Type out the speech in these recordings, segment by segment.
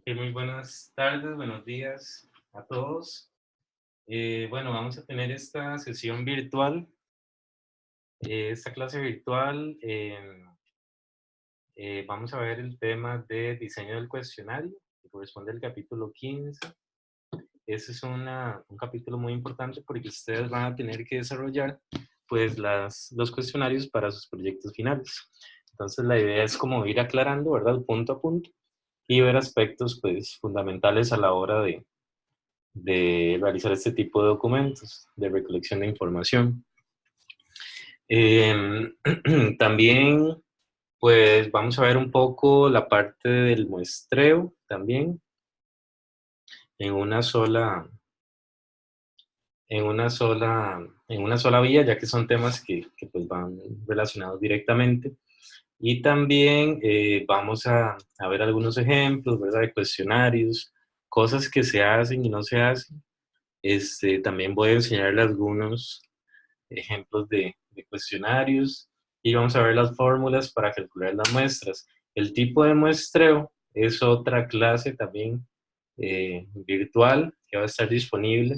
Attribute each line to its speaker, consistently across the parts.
Speaker 1: Muy buenas tardes, buenos días a todos. Bueno, vamos a tener esta sesión virtual, esta clase virtual. Vamos a ver el tema de diseño del cuestionario, que corresponde al capítulo 15. Ese es un capítulo muy importante porque ustedes van a tener que desarrollar pues los cuestionarios para sus proyectos finales. Entonces la idea es como ir aclarando, ¿verdad? Punto a punto y ver aspectos pues fundamentales a la hora de realizar este tipo de documentos, de recolección de información. También, pues vamos a ver un poco la parte del muestreo también, en una sola, en una sola vía, ya que son temas que pues van relacionados directamente. Y también vamos a ver algunos ejemplos, ¿verdad? De cuestionarios, cosas que se hacen y no se hacen. También voy a enseñarle algunos ejemplos de cuestionarios y vamos a ver las fórmulas para calcular las muestras. El tipo de muestreo es otra clase también virtual que va a estar disponible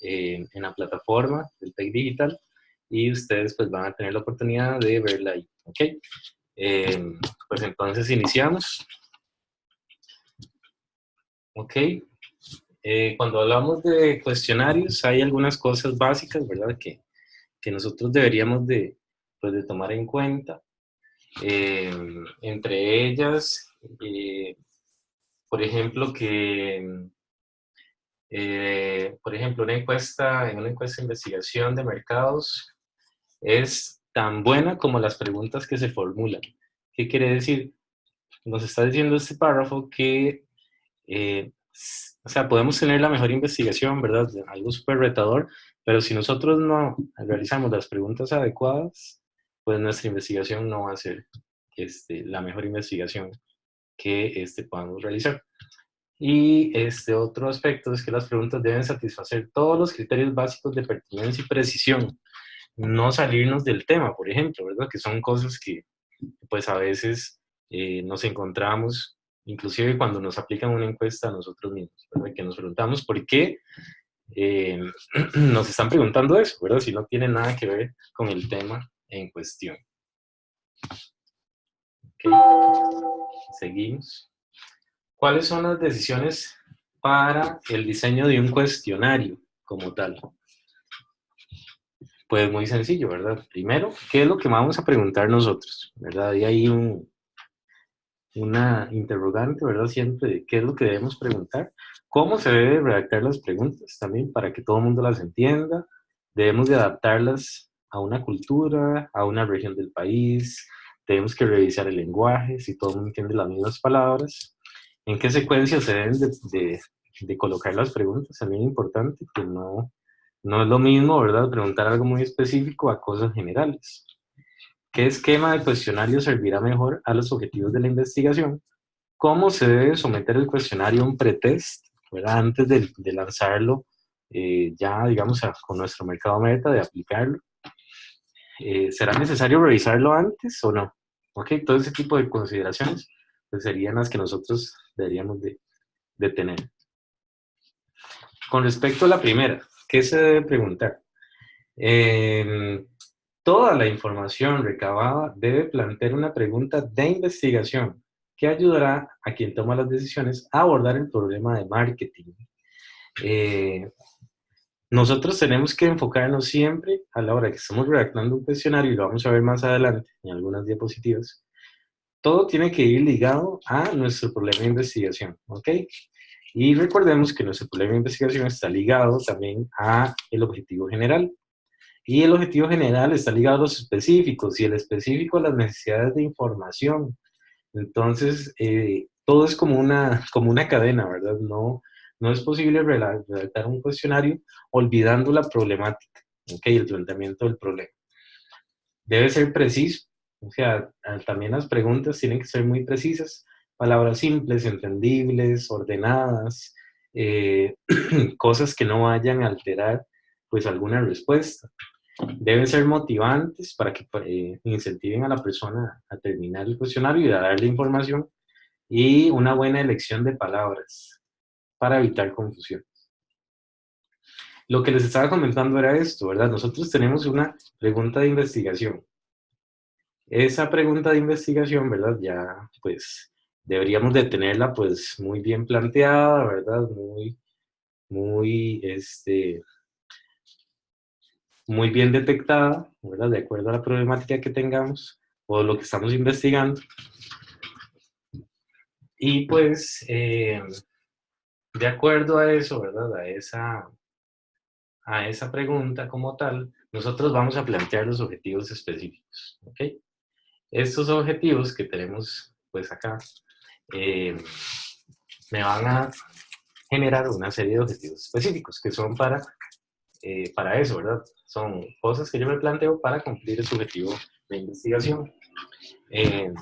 Speaker 1: en la plataforma del TEC Digital y ustedes pues van a tener la oportunidad de verla ahí, ¿ok? Pues entonces iniciamos. ¿Ok? Cuando hablamos de cuestionarios hay algunas cosas básicas, ¿verdad? Que nosotros deberíamos pues, de tomar en cuenta. Entre ellas, por ejemplo, por ejemplo, en una encuesta de investigación de mercados es tan buena como las preguntas que se formulan. ¿Qué quiere decir? Nos está diciendo este párrafo que o sea, podemos tener la mejor investigación, ¿verdad? Algo súper retador, pero si nosotros no realizamos las preguntas adecuadas, pues nuestra investigación no va a ser la mejor investigación que podamos realizar. Y otro aspecto es que las preguntas deben satisfacer todos los criterios básicos de pertinencia y precisión, no salirnos del tema, por ejemplo, ¿verdad? Que son cosas que pues a veces nos encontramos inclusive cuando nos aplican una encuesta a nosotros mismos, ¿verdad? Que nos preguntamos por qué nos están preguntando eso, ¿verdad? Si no tiene nada que ver con el tema en cuestión. Okay. Seguimos. ¿Cuáles son las decisiones para el diseño de un cuestionario como tal? Pues muy sencillo, ¿verdad? Primero, ¿qué es lo que vamos a preguntar nosotros? ¿Verdad? Y hay una interrogante, ¿verdad? Siempre de qué es lo que debemos preguntar. ¿Cómo se debe redactar las preguntas también para que todo el mundo las entienda? Debemos de adaptarlas a una cultura, a una región del país. Tenemos que revisar el lenguaje, si todo el mundo entiende las mismas palabras. ¿En qué secuencia se deben de colocar las preguntas? También es importante que no es lo mismo, ¿verdad? Preguntar algo muy específico a cosas generales. ¿Qué esquema de cuestionario servirá mejor a los objetivos de la investigación? ¿Cómo se debe someter el cuestionario a un pretest, ¿verdad? Antes de lanzarlo, ya digamos con nuestro mercado meta, de aplicarlo? ¿Será necesario revisarlo antes o no? Ok, todo ese tipo de consideraciones pues, serían las que nosotros deberíamos de tener. Con respecto a la primera, ¿qué se debe preguntar? Toda la información recabada debe plantear una pregunta de investigación que ayudará a quien toma las decisiones a abordar el problema de marketing. Nosotros tenemos que enfocarnos siempre a la hora que estamos redactando un cuestionario, y lo vamos a ver más adelante en algunas diapositivas. Todo tiene que ir ligado a nuestro problema de investigación, ¿ok? Y recordemos que nuestro problema de investigación está ligado también a el objetivo general. Y el objetivo general está ligado a los específicos, y el específico a las necesidades de información. Entonces, todo es como una cadena, ¿verdad? No es posible redactar un cuestionario olvidando la problemática, ¿ok? El planteamiento del problema. Debe ser preciso, o sea, también las preguntas tienen que ser muy precisas, palabras simples, entendibles, ordenadas, cosas que no vayan a alterar pues alguna respuesta. Deben ser motivantes para que incentiven a la persona a terminar el cuestionario y a darle información, y una buena elección de palabras para evitar confusión. Lo que les estaba comentando era esto, ¿verdad? Nosotros tenemos una pregunta de investigación. Esa pregunta de investigación, ¿verdad? Ya, pues, deberíamos de tenerla, pues, muy bien planteada, ¿verdad? Muy, muy bien detectada, ¿verdad? De acuerdo a la problemática que tengamos o lo que estamos investigando. Y pues, de acuerdo a eso, ¿verdad? A esa pregunta como tal, nosotros vamos a plantear los objetivos específicos, ¿ok? Estos objetivos que tenemos, pues acá, me van a generar una serie de objetivos específicos que son para eso, ¿verdad? Son cosas que yo me planteo para cumplir ese objetivo de investigación. Eh,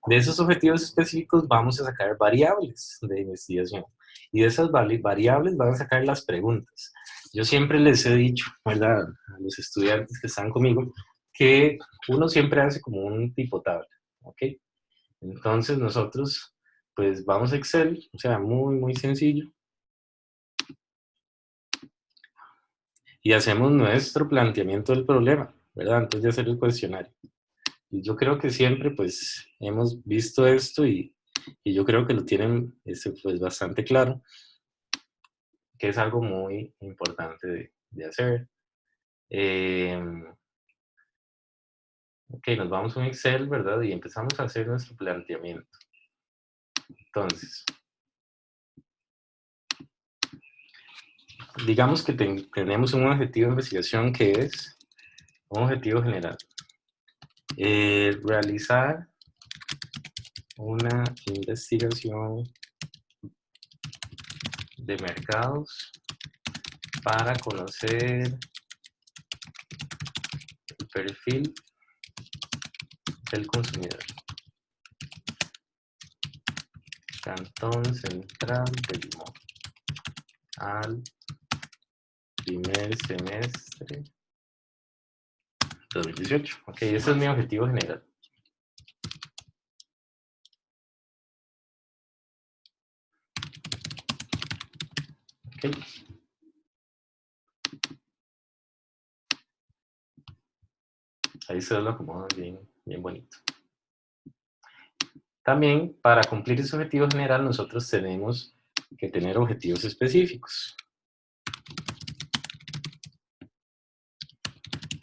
Speaker 1: de esos objetivos específicos vamos a sacar variables de investigación, y de esas variables van a sacar las preguntas. Yo siempre les he dicho, ¿verdad? A los estudiantes que están conmigo, que uno siempre hace como un tipo tabla, ¿ok? Entonces nosotros, pues vamos a Excel, o sea, muy sencillo, y hacemos nuestro planteamiento del problema, ¿verdad? Antes de hacer el cuestionario. Y yo creo que siempre, pues, hemos visto esto, y yo creo que lo tienen pues, bastante claro, que es algo muy importante de hacer. Ok, nos vamos a un Excel, ¿verdad? Y empezamos a hacer nuestro planteamiento. Entonces, digamos que tenemos un objetivo de investigación que es un objetivo general. Realizar una investigación de mercados para conocer el perfil del consumidor. Cantón Central de Limón. Al primer semestre 2018. Ok, ese es mi objetivo general. ¿Ok? Ahí se lo acomodan bien, bien bonito. También, para cumplir ese objetivo general, nosotros tenemos que tener objetivos específicos.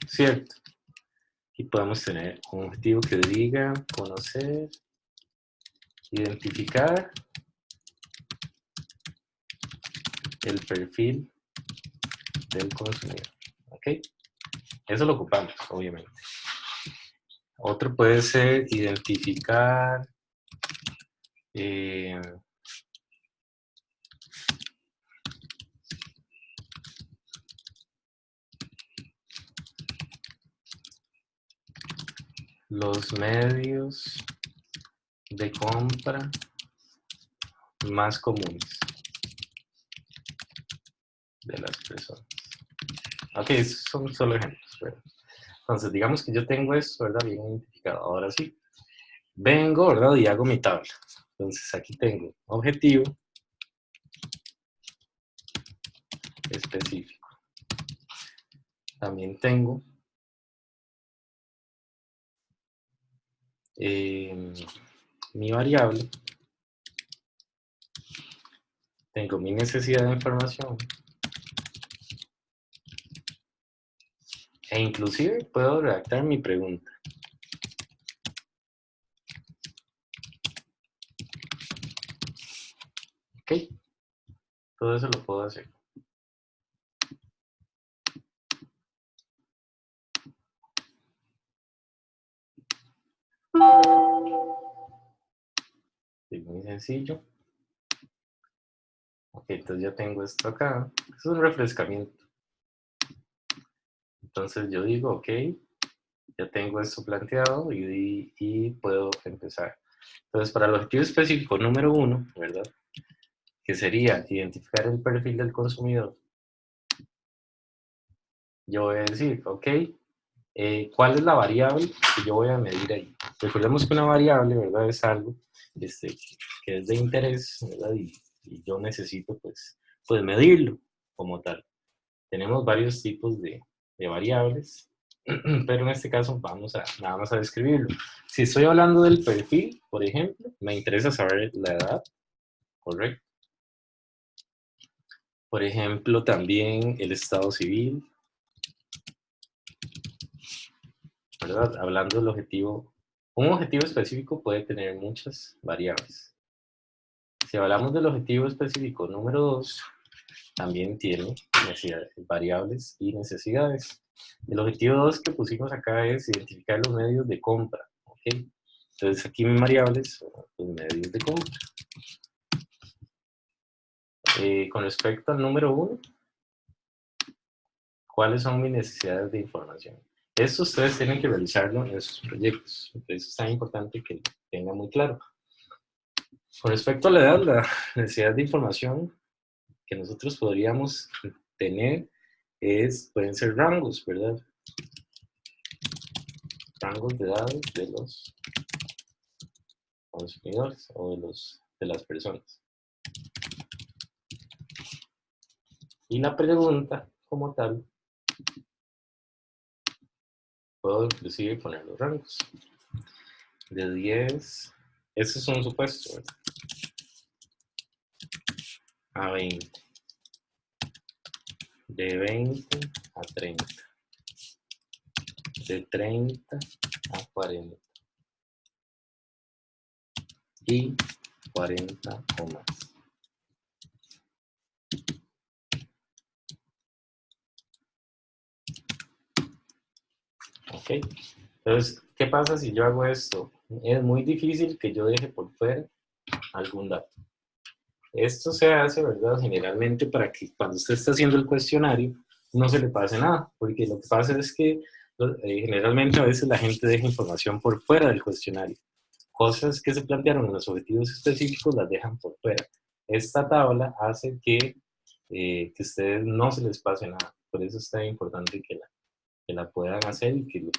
Speaker 1: ¿Cierto? Y podemos tener un objetivo que diga conocer, identificar el perfil del consumidor. ¿Ok? Eso lo ocupamos, obviamente. Otro puede ser identificar los medios de compra más comunes de las personas. Ok, esos son solo ejemplos, ¿verdad? Entonces, digamos que yo tengo esto, ¿verdad? Bien identificado. Ahora sí, vengo, ¿verdad? Y hago mi tabla. Entonces, aquí tengo objetivo específico. También tengo mi variable. Tengo mi necesidad de información. E inclusive puedo redactar mi pregunta. ¿Ok? Todo eso lo puedo hacer. Es muy sencillo. Ok, entonces ya tengo esto acá. Es un refrescamiento. Entonces yo digo, ok, ya tengo esto planteado y puedo empezar. Entonces, para el objetivo específico número 1, ¿verdad? Que sería identificar el perfil del consumidor. Yo voy a decir, ok, ¿cuál es la variable que yo voy a medir ahí? Recordemos que una variable, ¿verdad? Es algo que es de interés, ¿verdad? Y yo necesito, pues medirlo como tal. Tenemos varios tipos de variables, pero en este caso vamos a nada más a describirlo. Si estoy hablando del perfil, por ejemplo, me interesa saber la edad, ¿correcto? Por ejemplo, también el estado civil, ¿verdad? Hablando del objetivo, un objetivo específico puede tener muchas variables. Si hablamos del objetivo específico número 2, también tiene variables y necesidades. El objetivo 2 que pusimos acá es identificar los medios de compra. ¿Ok? Entonces aquí mis variables son los medios de compra. Con respecto al número 1, ¿cuáles son mis necesidades de información? Esto ustedes tienen que realizarlo en sus proyectos. Entonces es tan importante que lo tengan muy claro. Con respecto a la edad, la necesidad de información que nosotros podríamos tener pueden ser rangos, ¿verdad? Rangos de edades de los consumidores o de las personas. Y la pregunta, como tal, puedo inclusive poner los rangos. De 10, ese es un supuesto, ¿verdad? A 20. De 20 a 30. De 30 a 40. Y 40 o más. ¿Ok? Entonces, ¿qué pasa si yo hago esto? Es muy difícil que yo deje por fuera algún dato. Esto se hace, ¿verdad? Generalmente para que cuando usted está haciendo el cuestionario no se le pase nada, porque lo que pasa es que generalmente a veces la gente deja información por fuera del cuestionario. Cosas que se plantearon en los objetivos específicos las dejan por fuera. Esta tabla hace que a ustedes no se les pase nada. Por eso es tan importante que la puedan hacer y que lo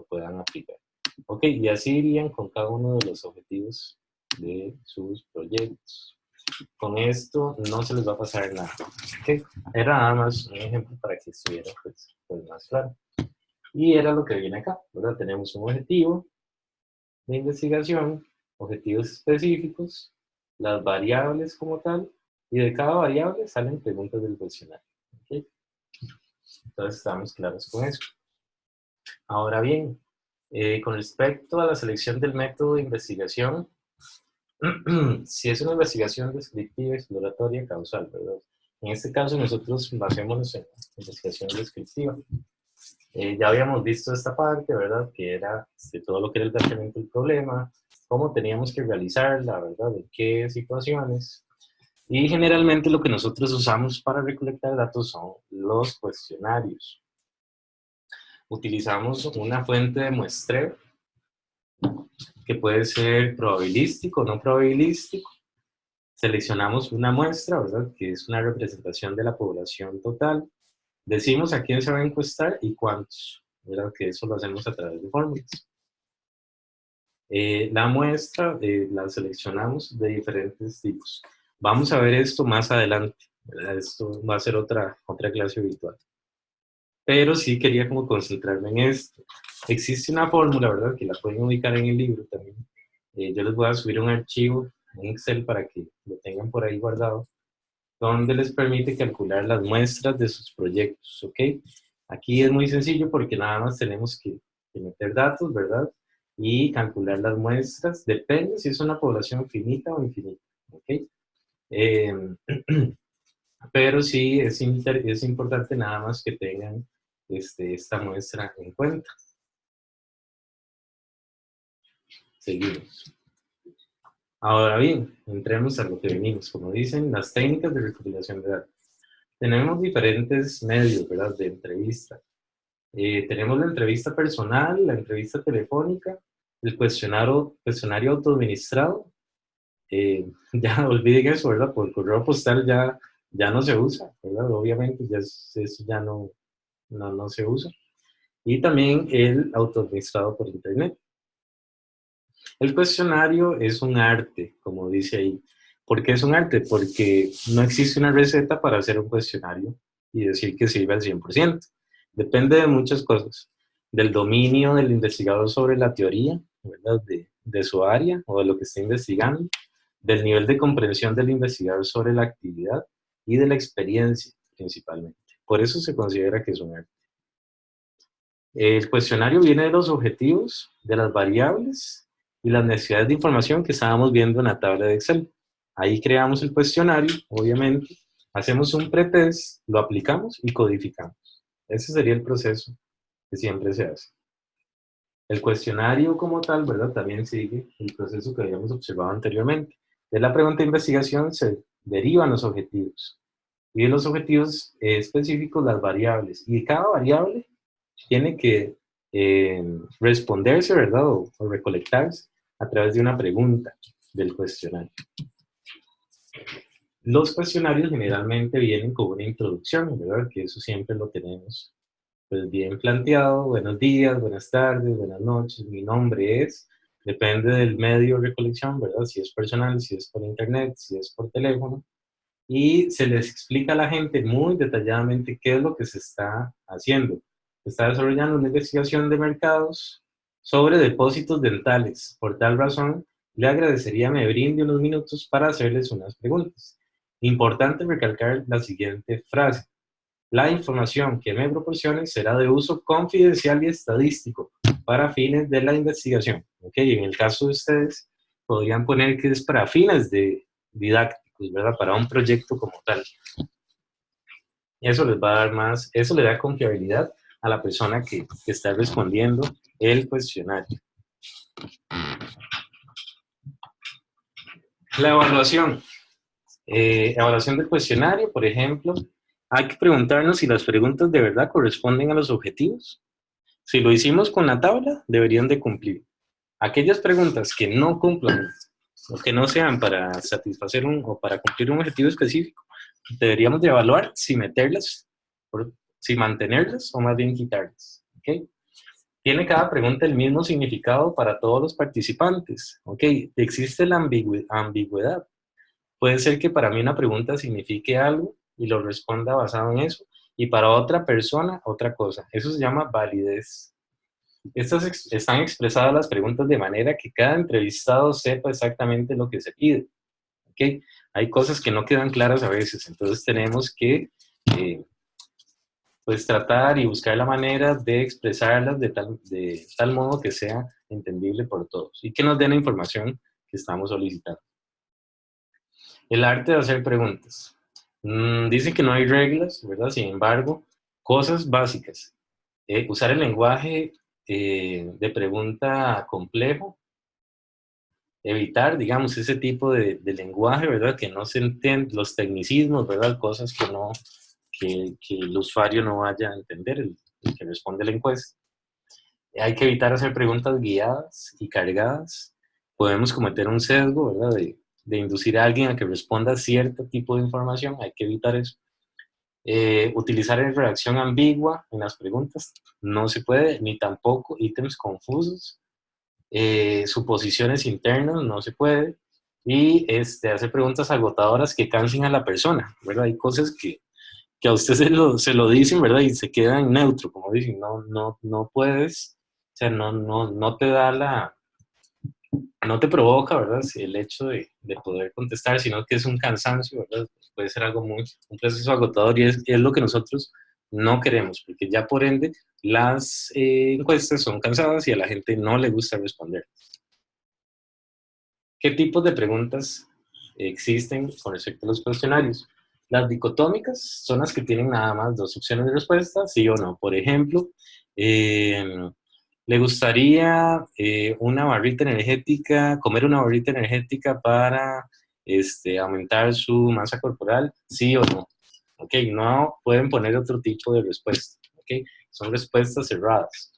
Speaker 1: puedan aplicar. Ok, y así irían con cada uno de los objetivos de sus proyectos. con esto no se les va a pasar nada. ¿Okay? Era nada más un ejemplo para que estuviera pues más claro. Y era lo que viene acá, ¿verdad? Tenemos un objetivo de investigación, objetivos específicos, las variables como tal, y de cada variable salen preguntas del cuestionario. ¿Okay? Entonces estamos claros con eso. Ahora bien, con respecto a la selección del método de investigación, si es una investigación descriptiva, exploratoria, causal, ¿verdad? En este caso nosotros basémonos en investigación descriptiva. Ya habíamos visto esta parte, ¿verdad? Que era todo lo que era el planteamiento del problema, cómo teníamos que realizarla, ¿verdad? En qué situaciones. Y generalmente lo que nosotros usamos para recolectar datos son los cuestionarios. Utilizamos una fuente de muestreo que puede ser probabilístico o no probabilístico. Seleccionamos una muestra, ¿verdad? Que es una representación de la población total. Decimos a quién se va a encuestar y cuántos, ¿verdad? Que eso lo hacemos a través de fórmulas. La muestra la seleccionamos de diferentes tipos. Vamos a ver esto más adelante, ¿verdad? Esto va a ser otra clase virtual. Pero sí quería como concentrarme en esto. Existe una fórmula, ¿verdad? Que la pueden ubicar en el libro también. Yo les voy a subir un archivo en Excel para que lo tengan por ahí guardado, donde les permite calcular las muestras de sus proyectos, ¿ok? Aquí es muy sencillo porque nada más tenemos que meter datos, ¿verdad? Y calcular las muestras, depende si es una población finita o infinita, ¿ok? Eh, pero sí es importante nada más que tengan esta muestra en cuenta. Seguimos. Ahora bien, entremos a lo que venimos. Como dicen, las técnicas de recopilación de datos. Tenemos diferentes medios, ¿verdad? De entrevista. Tenemos la entrevista personal, la entrevista telefónica, el cuestionario autoadministrado. Ya olviden eso, ¿verdad? Por correo postal ya no se usa, ¿verdad? Obviamente eso ya no se usa. Y también el autoadministrado por internet. El cuestionario es un arte, como dice ahí. ¿Por qué es un arte? Porque no existe una receta para hacer un cuestionario y decir que sirve al 100%. Depende de muchas cosas. Del dominio del investigador sobre la teoría, ¿verdad? De su área o de lo que está investigando, del nivel de comprensión del investigador sobre la actividad y de la experiencia, principalmente. Por eso se considera que es un arte. El cuestionario viene de los objetivos, de las variables y las necesidades de información que estábamos viendo en la tabla de Excel. Ahí creamos el cuestionario, obviamente, hacemos un pretest, lo aplicamos y codificamos. Ese sería el proceso que siempre se hace. El cuestionario como tal, ¿verdad? También sigue el proceso que habíamos observado anteriormente. De la pregunta de investigación se derivan los objetivos. Y de los objetivos específicos las variables. Y de cada variable tiene que responderse, ¿verdad? O recolectarse a través de una pregunta del cuestionario. Los cuestionarios generalmente vienen con una introducción, ¿verdad? Que eso siempre lo tenemos pues bien planteado. Buenos días, buenas tardes, buenas noches, mi nombre es, depende del medio de recolección, ¿verdad? Si es personal, si es por internet, si es por teléfono. Y se les explica a la gente muy detalladamente qué es lo que se está haciendo. Se está desarrollando una investigación de mercados sobre depósitos dentales. Por tal razón, le agradecería me brinde unos minutos para hacerles unas preguntas. Importante recalcar la siguiente frase. La información que me proporcione será de uso confidencial y estadístico para fines de la investigación. ¿Ok? En el caso de ustedes, podrían poner que es para fines de didácticos, ¿verdad? Para un proyecto como tal. Eso les va a dar más, eso le da confiabilidad a la persona que está respondiendo el cuestionario. La evaluación. Evaluación del cuestionario, por ejemplo, hay que preguntarnos si las preguntas de verdad corresponden a los objetivos. Si lo hicimos con la tabla, deberían de cumplir. Aquellas preguntas que no cumplan o que no sean para satisfacer o para cumplir un objetivo específico, deberíamos de evaluar si meterlas, si mantenerlas o más bien quitarlas. ¿Okay? Tiene cada pregunta el mismo significado para todos los participantes. ¿Okay? Existe la ambigüedad. Puede ser que para mí una pregunta signifique algo y lo responda basado en eso, y para otra persona otra cosa. Eso se llama validez. Están expresadas las preguntas de manera que cada entrevistado sepa exactamente lo que se pide. ¿Okay? Hay cosas que no quedan claras a veces, entonces tenemos que pues tratar y buscar la manera de expresarlas de tal modo que sea entendible por todos y que nos den la información que estamos solicitando. El arte de hacer preguntas. Dice que no hay reglas, ¿verdad? Sin embargo, cosas básicas. Usar el lenguaje de pregunta complejo, evitar, digamos, ese tipo de lenguaje, ¿verdad? Que no se entienden, los tecnicismos, ¿verdad? Cosas que el usuario no vaya a entender, el que responde la encuesta. Hay que evitar hacer preguntas guiadas y cargadas. Podemos cometer un sesgo, ¿verdad? De inducir a alguien a que responda a cierto tipo de información. Hay que evitar eso. Utilizar redacción ambigua en las preguntas. No se puede, ni tampoco ítems confusos. Suposiciones internas, no se puede. Y hacer preguntas agotadoras que cansen a la persona, ¿verdad? Hay cosas que a usted se lo dicen, ¿verdad? Y se queda en neutro, como dicen, no puedes, o sea, no te da no te provoca, ¿verdad? Si el hecho de poder contestar, sino que es un cansancio, ¿verdad? Puede ser algo un proceso agotador y es lo que nosotros no queremos, porque ya por ende las encuestas son cansadas y a la gente no le gusta responder. ¿Qué tipos de preguntas existen con respecto a los cuestionarios? Las dicotómicas son las que tienen nada más dos opciones de respuesta, sí o no. Por ejemplo, ¿le gustaría una barrita energética, comer una barrita energética para aumentar su masa corporal? Sí o no. Ok, no pueden poner otro tipo de respuesta. Ok, son respuestas cerradas.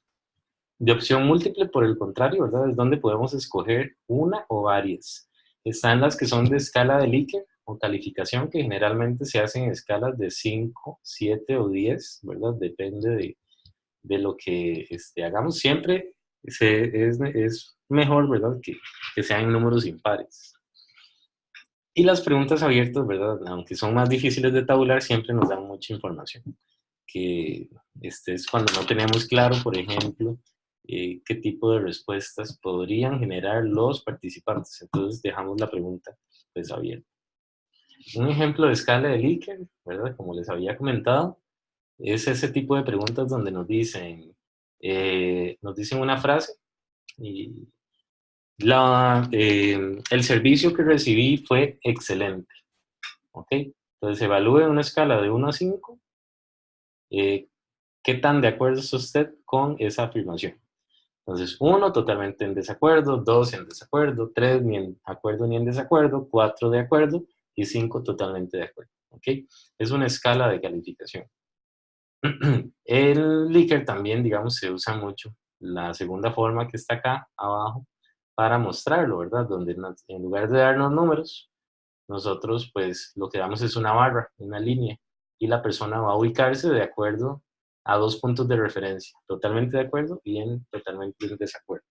Speaker 1: De opción múltiple, por el contrario, ¿verdad? Es donde podemos escoger una o varias. Están las que son de escala de Likert o calificación, que generalmente se hacen en escalas de 5, 7 o 10, ¿verdad? Depende de lo que hagamos. Siempre es mejor, ¿verdad? Que sean números impares. Y las preguntas abiertas, ¿verdad? Aunque son más difíciles de tabular, siempre nos dan mucha información. Que es cuando no tenemos claro, por ejemplo, qué tipo de respuestas podrían generar los participantes. Entonces dejamos la pregunta pues abierta. Un ejemplo de escala de Likert, ¿verdad? Como les había comentado, es ese tipo de preguntas donde nos dicen una frase y el servicio que recibí fue excelente. ¿Ok? Entonces evalúe una escala de 1 a 5. ¿Qué tan de acuerdo está usted con esa afirmación? Entonces, 1 totalmente en desacuerdo, 2 en desacuerdo, 3 ni en acuerdo ni en desacuerdo, 4 de acuerdo y 5 totalmente de acuerdo. ¿Ok? Es una escala de calificación. El Likert también, digamos, se usa mucho. La segunda forma que está acá abajo para mostrarlo, ¿verdad? Donde en lugar de darnos números, nosotros pues lo que damos es una barra, una línea, y la persona va a ubicarse de acuerdo a 2 puntos de referencia, totalmente de acuerdo y totalmente en desacuerdo.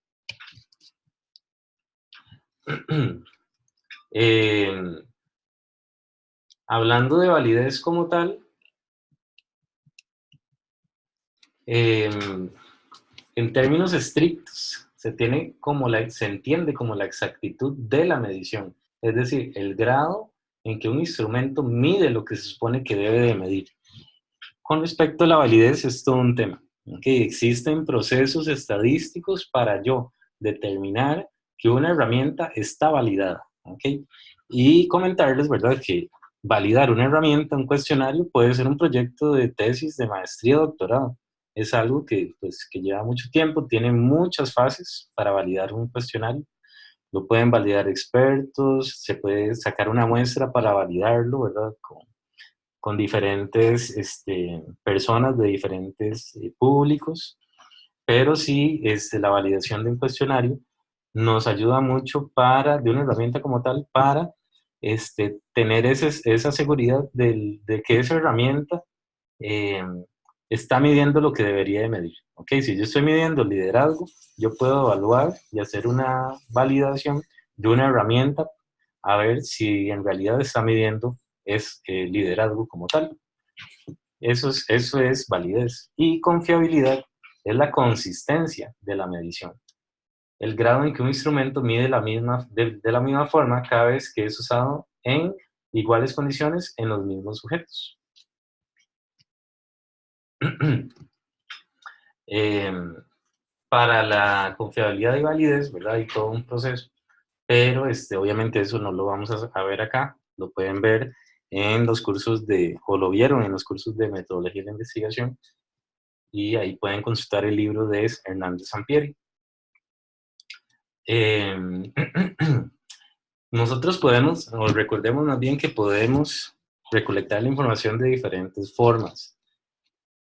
Speaker 1: Hablando de validez como tal, en términos estrictos, se entiende como la exactitud de la medición, es decir, el grado en que un instrumento mide lo que se supone que debe de medir. Con respecto a la validez, es todo un tema. ¿Okay? Existen procesos estadísticos para yo determinar que una herramienta está validada. ¿Okay? Y comentarles, ¿verdad?, que validar una herramienta, un cuestionario, puede ser un proyecto de tesis, de maestría o doctorado. Es algo que lleva mucho tiempo, tiene muchas fases para validar un cuestionario. Lo pueden validar expertos, se puede sacar una muestra para validarlo, ¿verdad?, con diferentes personas de diferentes públicos, pero sí la validación de un cuestionario nos ayuda mucho de una herramienta como tal, para tener esa seguridad de que esa herramienta eh, está midiendo lo que debería de medir. ¿Okay? Si yo estoy midiendo liderazgo, yo puedo evaluar y hacer una validación de una herramienta a ver si en realidad está midiendo liderazgo como tal. Eso es validez. Y confiabilidad es la consistencia de la medición. El grado en que un instrumento mide de la misma forma cada vez que es usado en iguales condiciones en los mismos sujetos. Eh, para la confiabilidad y validez, ¿verdad? Hay todo un proceso, pero obviamente eso no lo vamos a ver acá, lo pueden ver en los cursos o lo vieron en los cursos de metodología de investigación, y ahí pueden consultar el libro de Hernández Sampieri. Nosotros podemos, o recordemos más bien que podemos recolectar la información de diferentes formas.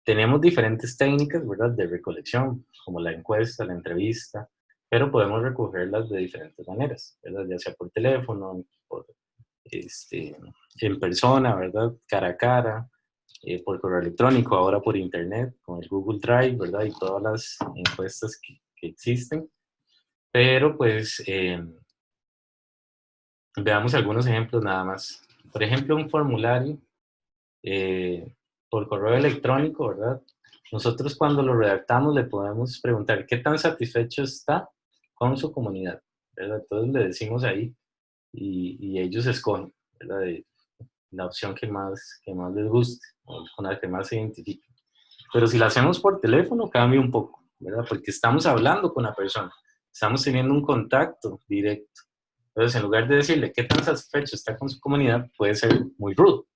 Speaker 1: Tenemos diferentes técnicas, ¿verdad?, de recolección, como la encuesta, la entrevista, pero podemos recogerlas de diferentes maneras, ¿verdad?, ya sea por teléfono, en persona, ¿verdad?, cara a cara, por correo electrónico, ahora por internet, con el Google Drive, ¿verdad?, y todas las encuestas que existen. Pero pues veamos algunos ejemplos nada más. Por ejemplo, un formulario por correo electrónico, ¿verdad? Nosotros cuando lo redactamos le podemos preguntar qué tan satisfecho está con su comunidad, ¿verdad? Entonces le decimos ahí y ellos escogen, ¿verdad?, la opción que más les guste, o con la que más se identifiquen. Pero si la hacemos por teléfono cambia un poco, ¿verdad? Porque estamos hablando con la persona, estamos teniendo un contacto directo. Entonces, en lugar de decirle qué tan satisfecho está con su comunidad, puede ser muy rudo.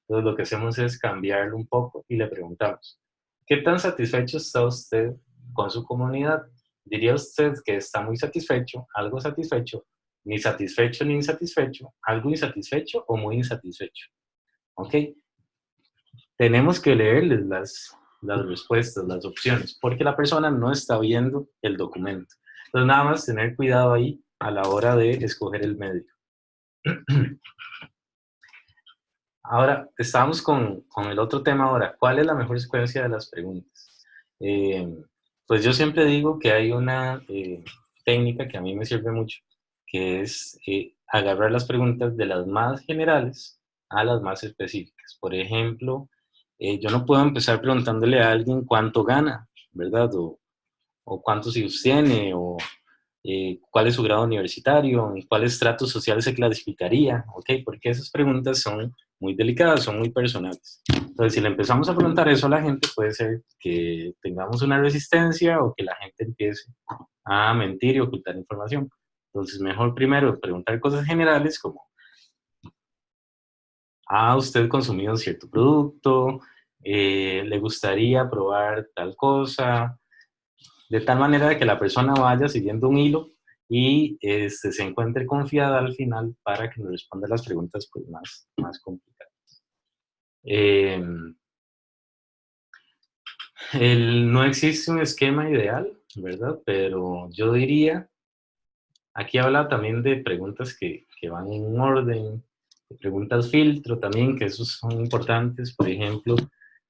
Speaker 1: Entonces, lo que hacemos es cambiarlo un poco y le preguntamos, ¿qué tan satisfecho está usted con su comunidad? ¿Diría usted que está muy satisfecho, algo satisfecho, ni satisfecho ni insatisfecho, algo insatisfecho o muy insatisfecho? ¿Ok? Tenemos que leerles las respuestas, las opciones, porque la persona no está viendo el documento. Entonces, nada más tener cuidado ahí a la hora de escoger el medio. Ahora, estamos con el otro tema ahora. ¿Cuál es la mejor secuencia de las preguntas? Pues yo siempre digo que hay una técnica que a mí me sirve mucho, que es agarrar las preguntas de las más generales a las más específicas. Por ejemplo, yo no puedo empezar preguntándole a alguien cuánto gana, ¿verdad? O cuántos hijos tiene, o cuál es su grado universitario, en cuál estrato social se clasificaría, ¿ok? Porque esas preguntas son muy delicadas, son muy personales. Entonces, si le empezamos a preguntar eso a la gente, puede ser que tengamos una resistencia o que la gente empiece a mentir y ocultar información. Entonces, mejor primero preguntar cosas generales como, ¿ha usted consumido cierto producto? ¿Le gustaría probar tal cosa? De tal manera de que la persona vaya siguiendo un hilo y se encuentre confiada al final para que nos responda las preguntas pues, más complicadas. No existe un esquema ideal, ¿verdad? Pero yo diría, aquí habla también de preguntas que van en un orden, de preguntas filtro también, que esos son importantes. Por ejemplo,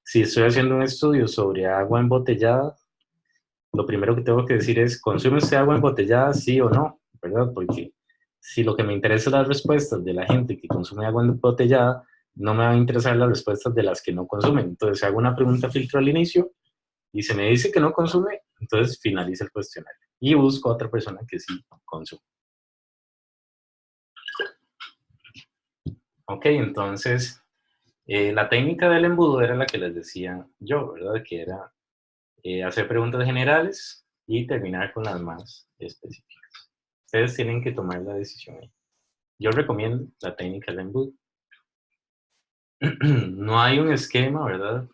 Speaker 1: si estoy haciendo un estudio sobre agua embotellada, lo primero que tengo que decir es, ¿consume usted agua embotellada, sí o no? ¿Verdad? Porque si lo que me interesa es las respuestas de la gente que consume agua embotellada, no me van a interesar las respuestas de las que no consumen. Entonces hago una pregunta filtro al inicio y se me dice que no consume, entonces finaliza el cuestionario y busco a otra persona que sí consume. Ok, entonces la técnica del embudo era la que les decía yo, ¿verdad? Que era hacer preguntas generales y terminar con las más específicas. Ustedes tienen que tomar la decisión ahí. Yo recomiendo la técnica del embudo. No hay un esquema, ¿verdad?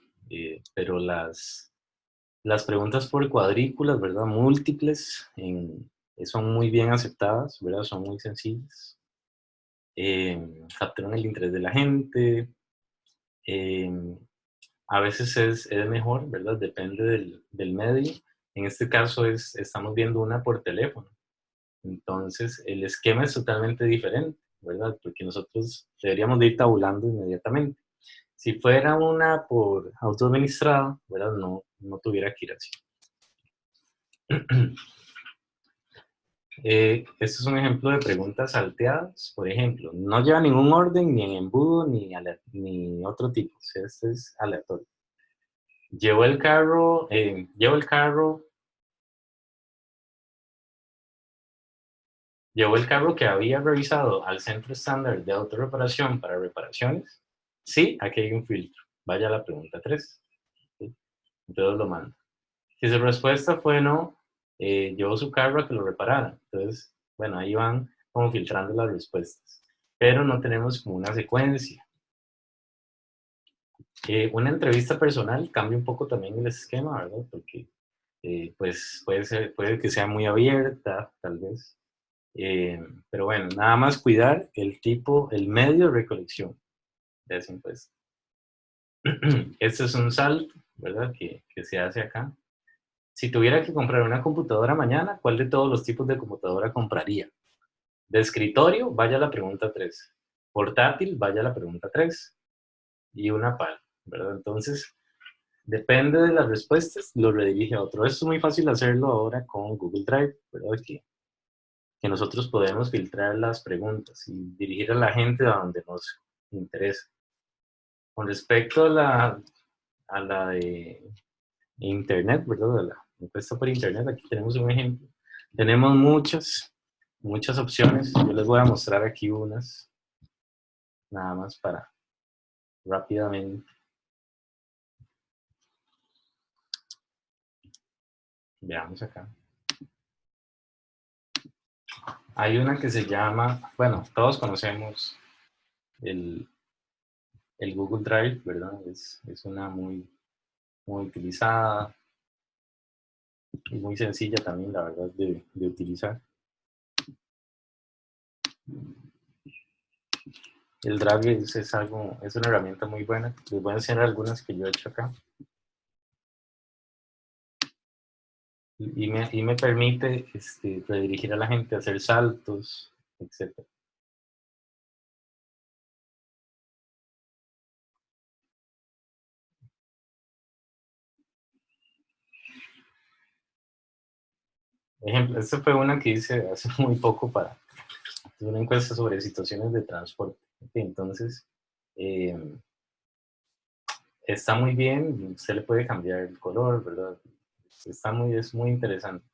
Speaker 1: Pero las preguntas por cuadrículas, ¿verdad? Múltiples, son muy bien aceptadas, ¿verdad? Son muy sencillas. Capturan el interés de la gente. eh, a veces es mejor, ¿verdad? Depende del medio. En este caso estamos viendo una por teléfono. Entonces, el esquema es totalmente diferente, ¿verdad? Porque nosotros deberíamos de ir tabulando inmediatamente. Si fuera una por autoadministrada, ¿verdad? No tuviera que ir así. Este es un ejemplo de preguntas salteadas. Por ejemplo, no lleva ningún orden, ni en embudo, ni otro tipo. O sea, este es aleatorio. Llevó el carro que había revisado al centro estándar de autorreparación para reparaciones. Sí, aquí hay un filtro. Vaya a la pregunta 3. ¿Sí? Entonces lo mando. Si su respuesta fue no, llevó su carro a que lo reparara. Entonces, bueno, ahí van como filtrando las respuestas. Pero no tenemos como una secuencia. Una entrevista personal cambia un poco también el esquema, ¿verdad? Porque pues puede que sea muy abierta, tal vez. Pero bueno, nada más cuidar el tipo, el medio de recolección de esa encuesta. Este es un salto, ¿verdad? Que se hace acá. Si tuviera que comprar una computadora mañana, ¿cuál de todos los tipos de computadora compraría? De escritorio, vaya a la pregunta 3. Portátil, vaya a la pregunta 3. Y una PAL, ¿verdad? Entonces, depende de las respuestas, lo redirige a otro. Esto es muy fácil hacerlo ahora con Google Drive, ¿verdad? Que nosotros podemos filtrar las preguntas y dirigir a la gente a donde nos interesa. Con respecto a la de Internet, ¿verdad? De la encuesta por Internet, aquí tenemos un ejemplo. Tenemos muchas opciones. Yo les voy a mostrar aquí unas, nada más para rápidamente. Veamos acá. Hay una que se llama, bueno, todos conocemos el, el Google Drive, ¿verdad? Es una muy utilizada y muy sencilla también, la verdad, de utilizar. El Drive es una herramienta muy buena. Les voy a enseñar algunas que yo he hecho acá. Y me permite redirigir a la gente, hacer saltos, etc. Ejemplo, esta fue una que hice hace muy poco para una encuesta sobre situaciones de transporte. Okay, entonces, eh, está muy bien, usted le puede cambiar el color, ¿verdad? Es muy interesante.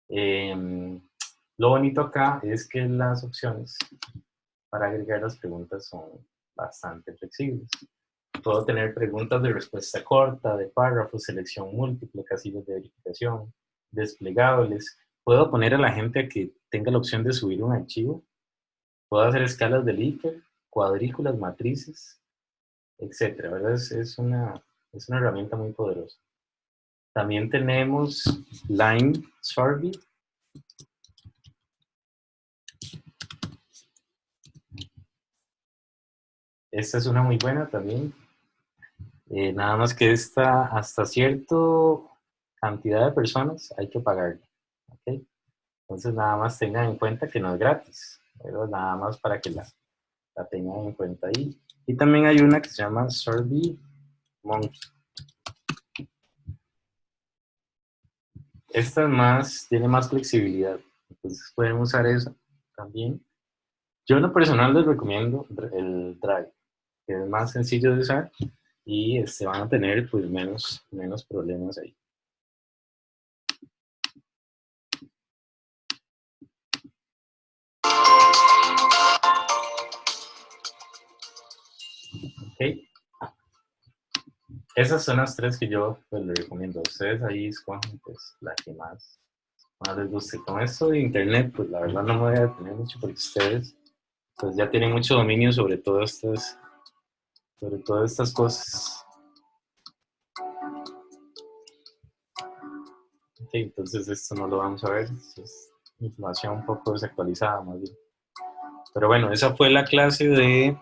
Speaker 1: Lo bonito acá es que las opciones para agregar las preguntas son bastante flexibles. Puedo tener preguntas de respuesta corta, de párrafos, selección múltiple, casillas de verificación, desplegables. Puedo poner a la gente a que tenga la opción de subir un archivo. Puedo hacer escalas de Likert, cuadrículas, matrices, etcétera, ¿verdad? Es una herramienta muy poderosa. También tenemos Line Survey. Esta es una muy buena también. Nada más que esta, hasta cierta cantidad de personas hay que pagarle. ¿Okay? Entonces nada más tengan en cuenta que no es gratis, pero nada más para que la tengan en cuenta ahí. Y también hay una que se llama Survey Monkey. Esta tiene más flexibilidad, entonces pueden usar eso también. Yo en lo personal les recomiendo el Drive, que es más sencillo de usar y van a tener pues menos problemas ahí. Okay. Esas son las tres que yo pues, les recomiendo a ustedes. Ahí escogen pues, la que más les guste. Con esto de internet, pues la verdad no me voy a detener mucho porque ustedes pues, ya tienen mucho dominio sobre todas estas cosas. Okay, entonces esto no lo vamos a ver. Esto es información un poco desactualizada más bien. Pero bueno, esa fue la clase de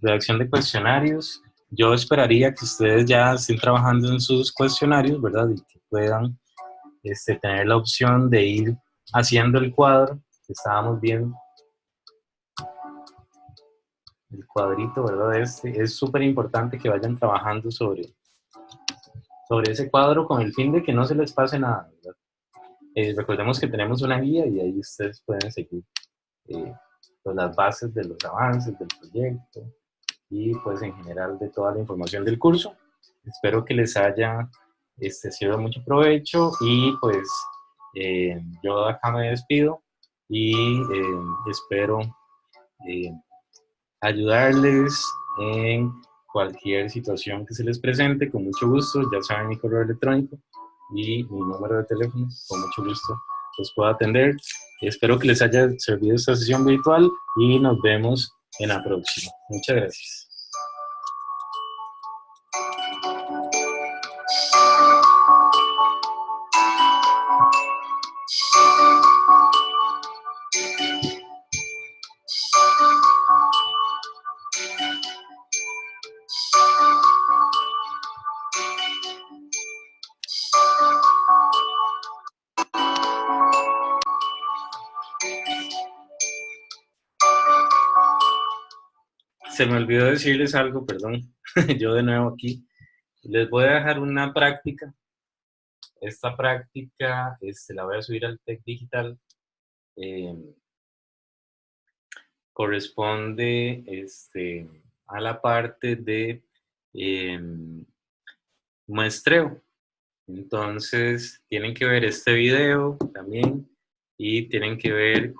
Speaker 1: redacción de cuestionarios. Yo esperaría que ustedes ya estén trabajando en sus cuestionarios, ¿verdad? Y que puedan tener la opción de ir haciendo el cuadro que estábamos viendo. El cuadrito, ¿verdad? Es súper importante que vayan trabajando sobre ese cuadro con el fin de que no se les pase nada, ¿verdad? Recordemos que tenemos una guía y ahí ustedes pueden seguir pues las bases de los avances del proyecto y pues en general de toda la información del curso. Espero que les haya sido de mucho provecho y pues yo acá me despido y espero eh, ayudarles en cualquier situación que se les presente, con mucho gusto. Ya saben mi correo electrónico y mi número de teléfono, con mucho gusto los puedo atender. Espero que les haya servido esta sesión virtual y nos vemos en la próxima. Muchas gracias. Se me olvidó decirles algo, perdón. Yo de nuevo aquí. Les voy a dejar una práctica. Esta práctica la voy a subir al TEC Digital. Eh, corresponde a la parte de muestreo. Entonces, tienen que ver este video también y tienen que ver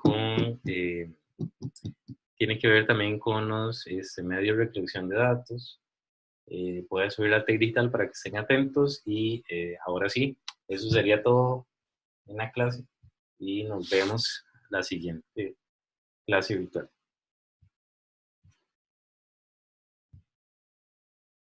Speaker 1: también con los medios de recolección de datos. Voy a subir la TEC Digital para que estén atentos y ahora sí, eso sería todo en la clase y nos vemos la siguiente clase virtual.